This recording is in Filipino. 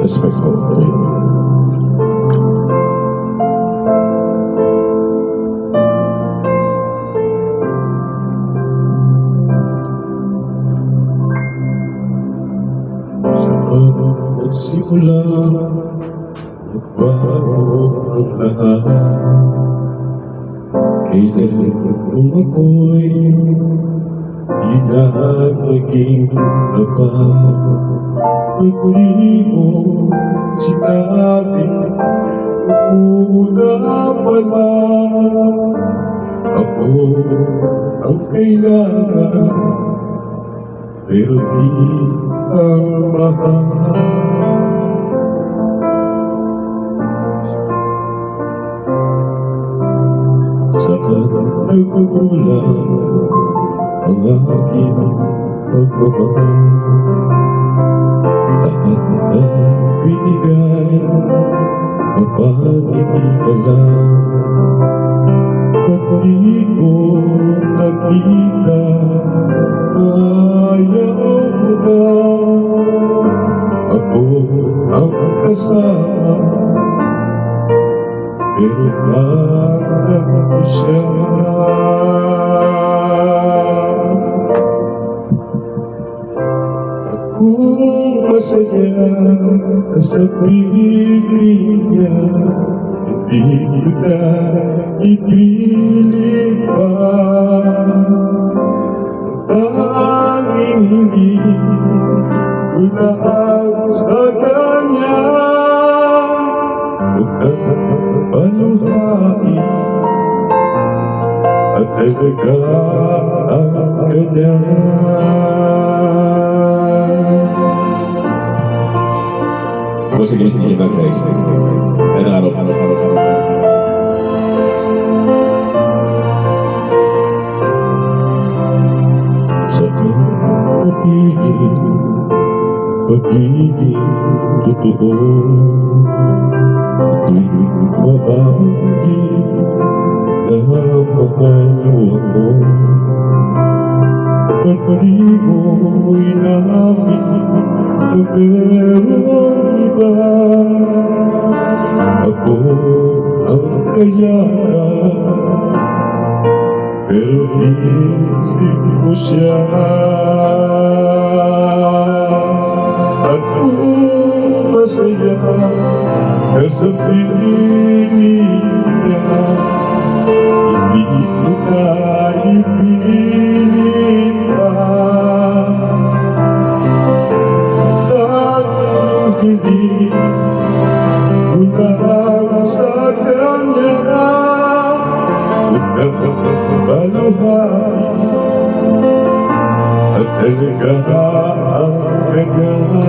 Respect ko po yun. Sa pagsimula, nagbago ang lahat. Kailan kung ako'y di na naging sapat. Pag di mo sinabi, una pala ako ang kailangan, pero di ang mahal. Saan nagkukulang ang aking pagmamahal? Lahat na binigay, mapangiti ka lang. Ba't di ko nakita, ayaw mo na? Ako ang kasama, pero parang ko siya. Kung masaya sa piling niya, hindi ko na ipilit pa. Tanging hindi ko lang sa kanya, huwag kang paluhain at talaga ang kanya. Sige, guys. Ano araw. Sa pagiging totoo, ako'y mababanggi na mahal mo ako. Ba't di mo inamin na merong iba? Ako ang kayanan, pero isip mo siya. At kung masaya ka sa piling niya, hindi mo na ipilit pa. Hindi ko lang sa kanya, huwag kang paluhain at talaga ang kanya.